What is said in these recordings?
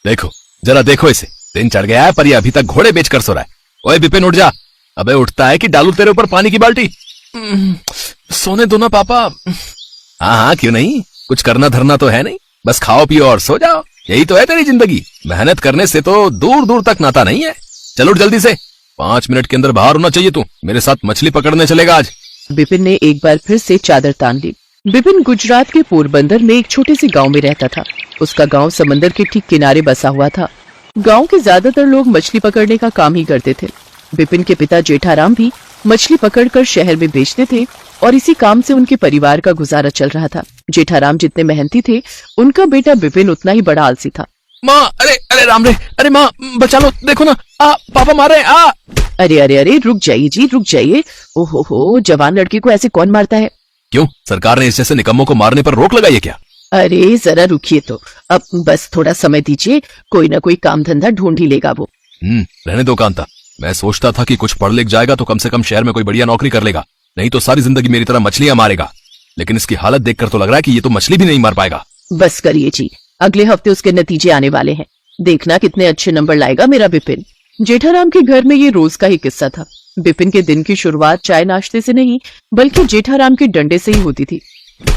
देखो जरा देखो इसे, दिन चढ़ गया है पर ये अभी तक घोड़े बेच कर सो रहा है। ओए विपिन उठ जा। अबे उठता है कि डालू तेरे ऊपर पानी की बाल्टी। सोने दो ना पापा। हाँ हाँ क्यों नहीं, कुछ करना धरना तो है नहीं, बस खाओ पियो और सो जाओ, यही तो है तेरी जिंदगी। मेहनत करने से तो दूर दूर तक नाता नहीं है। चलो उठ जल्दी से, 5 मिनट के अंदर बाहर होना चाहिए तू। मेरे साथ मछली पकड़ने चलेगा आज। विपिन ने एक बार फिर से चादर तान ली। विपिन गुजरात के पोरबंदर में एक छोटे से गांव में रहता था। उसका गांव समंदर के ठीक किनारे बसा हुआ था। गांव के ज्यादातर लोग मछली पकड़ने का काम ही करते थे। विपिन के पिता जेठाराम भी मछली पकड़कर शहर में बेचते थे और इसी काम से उनके परिवार का गुजारा चल रहा था। जेठाराम जितने मेहनती थे, उनका बेटा विपिन उतना ही बड़ा आलसी था। माँ, अरे अरे राम रे, अरे माँ बचा लो, देखो ना पापा मारे। अरे अरे अरे रुक जाइए जी, रुक जाइए। ओहो हो, जवान लड़के को ऐसे कौन मारता है? क्यों, सरकार ने इस जैसे निकम्मों को मारने पर रोक लगाई है क्या? अरे जरा रुकिए तो, अब बस थोड़ा समय दीजिए, कोई ना कोई काम धंधा ढूंढ ही लेगा वो। रहने दो कांता, मैं सोचता था कि कुछ पढ़ लिख जाएगा तो कम से कम शहर में कोई बढ़िया नौकरी कर लेगा, नहीं तो सारी जिंदगी मेरी तरह मछलियां मारेगा। लेकिन इसकी हालत देखकर तो लग रहा है कि ये तो मछली भी नहीं मार पाएगा। बस करिए जी, अगले हफ्ते उसके नतीजे आने वाले हैं, देखना कितने अच्छे नंबर लाएगा मेरा विपिन। जेठाराम के घर में ये रोज का ही किस्सा था। विपिन के दिन की शुरुआत चाय नाश्ते से नहीं, बल्कि जेठाराम के डंडे से ही होती थी।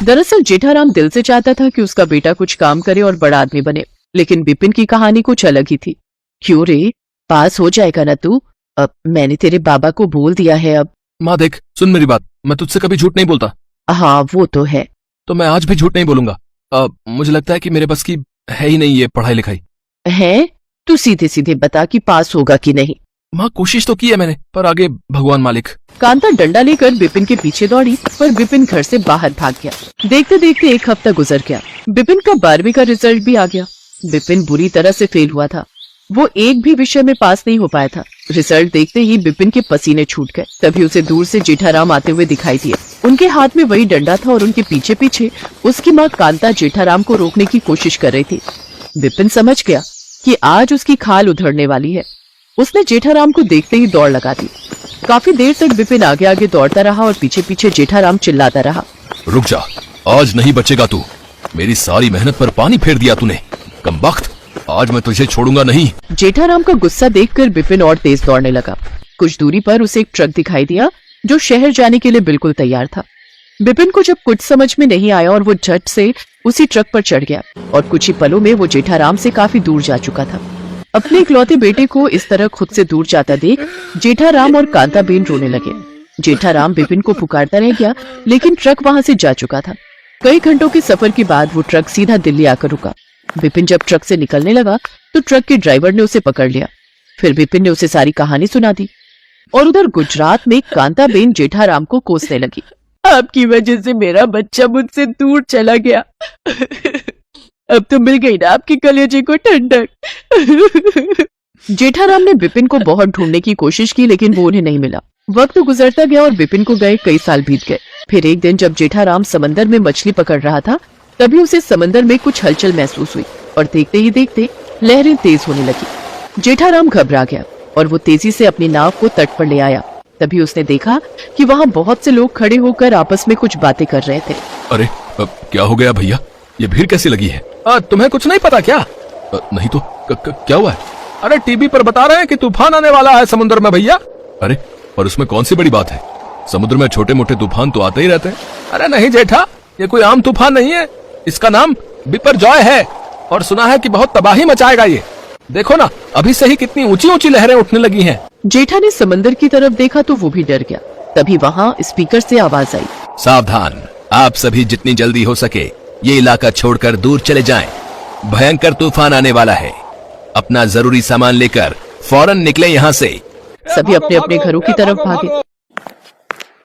दरअसल जेठाराम दिल से चाहता था कि उसका बेटा कुछ काम करे और बड़ा आदमी बने, लेकिन विपिन की कहानी कुछ अलग ही थी। क्यों रे, पास हो जाएगा ना तू? अब मैंने तेरे बाबा को बोल दिया है। अब माँ देख, सुन मेरी बात, मैं तुझसे कभी झूठ नहीं बोलता। हाँ वो तो है। तो मैं आज भी झूठ नहीं बोलूंगा। मुझे लगता है कि मेरे बस की है ही नहीं ये पढ़ाई लिखाई। है? तू सीधे सीधे बता कि पास होगा कि नहीं। माँ कोशिश तो की है मैंने, पर आगे भगवान मालिक। कांता डंडा लेकर विपिन के पीछे दौड़ी, पर विपिन घर से बाहर भाग गया। देखते देखते 1 हफ्ता गुजर गया। विपिन का 12वीं का रिजल्ट भी आ गया। विपिन बुरी तरह से फेल हुआ था। वो एक भी विषय में पास नहीं हो पाया था। रिजल्ट देखते ही विपिन के पसीने छूट गए। तभी उसे दूर से जेठाराम आते हुए दिखाई दिए। उनके हाथ में वही डंडा था और उनके पीछे पीछे उसकी माँ कांता जेठाराम को रोकने की कोशिश कर रही थी। विपिन समझ गया कि आज उसकी खाल उधड़ने वाली है। उसने जेठाराम को देखते ही दौड़ लगा दी। काफी देर तक विपिन आगे आगे दौड़ता रहा और पीछे पीछे जेठाराम चिल्लाता रहा, रुक जा, आज नहीं बचेगा तू। मेरी सारी मेहनत पर पानी फेर दिया तूने, कमबख्त, आज मैं तुझे छोड़ूंगा नहीं। जेठाराम का गुस्सा देखकर विपिन और तेज दौड़ने लगा। कुछ दूरी पर उसे एक ट्रक दिखाई दिया जो शहर जाने के लिए बिल्कुल तैयार था। विपिन को जब कुछ समझ में नहीं आया और वो झट से उसी ट्रक पर चढ़ गया और कुछ ही पलों में वो जेठाराम से काफी दूर जा चुका था। अपने इकलौते बेटे को इस तरह खुद से दूर जाता देख जेठाराम और कांताबेन रोने लगे। जेठाराम विपिन को पुकारता रह गया, लेकिन ट्रक वहां से जा चुका था। कई घंटों के सफर के बाद वो ट्रक सीधा दिल्ली आकर रुका। विपिन जब ट्रक से निकलने लगा तो ट्रक के ड्राइवर ने उसे पकड़ लिया। फिर विपिन ने उसे सारी कहानी सुना दी और उधर गुजरात में कांताबेन जेठाराम को कोसने लगी। आपकी वजह से मेरा बच्चा मुझसे दूर चला गया। अब तो मिल गई ना आपके कलेजे को ठंडक। जेठाराम ने विपिन को बहुत ढूंढने की कोशिश की, लेकिन वो उन्हें नहीं मिला। वक्त गुजरता गया और विपिन को गए कई साल बीत गए। फिर एक दिन जब जेठाराम समंदर में मछली पकड़ रहा था, तभी उसे समंदर में कुछ हलचल महसूस हुई और देखते ही देखते लहरें तेज होने लगी। जेठाराम घबरा गया और वो तेजी से अपनी नाव को तट पर ले आया। तभी उसने देखा कि वहाँ बहुत से लोग खड़े होकर आपस में कुछ बातें कर रहे थे। अरे क्या हो गया भैया, ये भीड़ कैसी लगी है? तुम्हें कुछ नहीं पता क्या? नहीं तो क्या हुआ है? अरे टीवी पर बता रहे हैं कि तूफान आने वाला है समुद्र में भैया। अरे पर उसमें कौन सी बड़ी बात है, समुद्र में छोटे मोटे तूफान तो आते ही रहते हैं। अरे नहीं जेठा, ये कोई आम तूफान नहीं है, इसका नाम बिपरजॉय है और सुना है कि बहुत तबाही मचाएगा ये। देखो ना, अभी से ही कितनी ऊंची ऊंची लहरें उठने लगी हैं। जेठा ने समंदर की तरफ देखा तो वो भी डर गया। तभी वहाँ स्पीकर से आवाज आई, सावधान, आप सभी जितनी जल्दी हो सके ये इलाका छोड़कर दूर चले जाएं। भयंकर तूफान आने वाला है, अपना जरूरी सामान लेकर फौरन निकले यहाँ से। सभी अपने अपने घरों की तरफ भागे।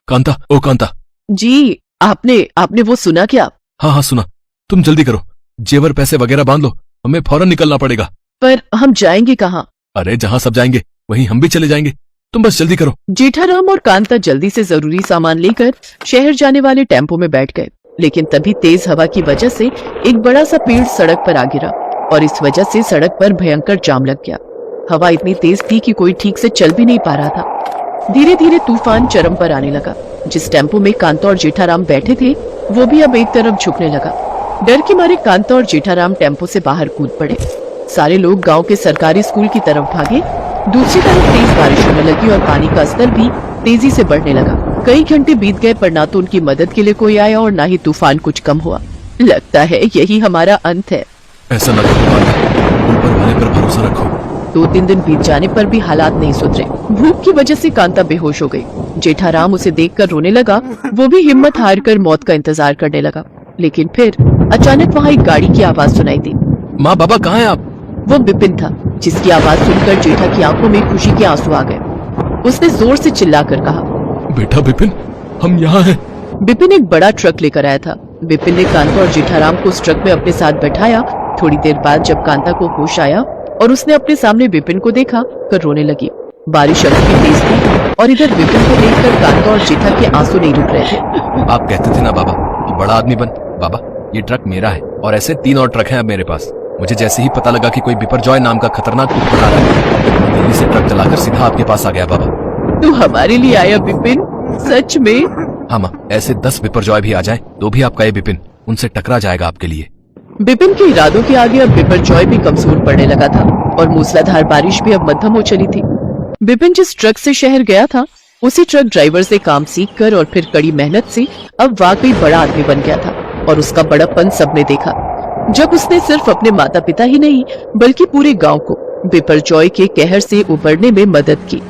कांता, ओ कांता। जी, आपने वो सुना क्या? हाँ सुना। तुम जल्दी करो, जेवर पैसे वगैरह बांध लो, हमें फौरन निकलना पड़ेगा। पर हम जाएंगे कहाँ? अरे जहाँ सब जाएंगे वहीं हम भी चले जाएंगे, तुम बस जल्दी करो। जेठाराम और कांता जल्दी से जरूरी सामान लेकर शहर जाने वाले टेम्पो में बैठ गए, लेकिन तभी तेज हवा की वजह से एक बड़ा सा पेड़ सड़क पर आ गिरा और इस वजह से सड़क पर भयंकर जाम लग गया। हवा इतनी तेज थी कि कोई ठीक से चल भी नहीं पा रहा था। धीरे धीरे तूफान चरम पर आने लगा। जिस टेम्पो में कांता और जेठाराम बैठे थे वो भी अब एक तरफ झुकने लगा। डर के मारे कांता और जेठाराम टेम्पो से बाहर कूद पड़े। सारे लोग गांव के सरकारी स्कूल की तरफ भागे। दूसरी तरफ तेज बारिश होने लगी और पानी का स्तर भी तेजी से बढ़ने लगा। कई घंटे बीत गए पर ना तो उनकी मदद के लिए कोई आया और ना ही तूफान कुछ कम हुआ। लगता है यही हमारा अंत है। ऐसा न करो कांता, ऊपर वाले पर भरोसा रखो। 2-3 दिन बीत जाने पर भी हालात नहीं सुधरे। भूख की वजह से कांता बेहोश हो गई। जेठाराम उसे देखकर रोने लगा। वो भी हिम्मत हार कर मौत का इंतजार करने लगा। लेकिन फिर अचानक वहाँ एक गाड़ी की आवाज सुनाई दी। माँ बाबा कहाँ हैं आप? वो बिपिन था, जिसकी आवाज सुनकर जेठा की आंखों में खुशी के आंसू आ गए। उसने जोर से चिल्लाकर कहा, बेटा बिपिन, हम यहाँ हैं। बिपिन एक बड़ा ट्रक लेकर आया था। बिपिन ने कांता और जेठाराम को उस ट्रक में अपने साथ बैठाया। थोड़ी देर बाद जब कांता को होश आया और उसने अपने सामने बिपिन को देखा, कर रोने लगी। बारिश अभी भी तेज थी और इधर बिपिन को देखकर कांता और जेठा के आंसू नहीं रुक रहे थे। आप कहते थे ना बाबा, तो बड़ा आदमी बन। बाबा, ये ट्रक मेरा है और ऐसे 3 और ट्रक हैं अब मेरे पास। मुझे जैसे ही पता लगा कि कोई बिपरजॉय नाम का खतरनाक तूफान आ रहा है, मैं दिल्ली से ट्रक चलाकर सीधा आपके पास आ गया बाबा। तू हमारे लिए आया बिपिन? सच में? हाँ माँ, ऐसे 10 बिपरजॉय भी आ जाएं तो भी आपका ये बिपिन उनसे टकरा जाएगा आपके लिए। बिपिन के इरादों के आगे अब बिपरजॉय भी कमजोर पड़ने लगा था और मूसलाधार बारिश भी अब मध्यम हो चली थी। बिपिन जिस ट्रक से शहर गया था, उसी ट्रक ड्राइवर से काम सीखकर और फिर कड़ी मेहनत से अब वाकई बड़ा आदमी बन गया था और उसका बड़प्पन सबने देखा। जब उसने सिर्फ अपने माता पिता ही नहीं बल्कि पूरे गांव को बिपरजॉय के कहर से उबरने में मदद की।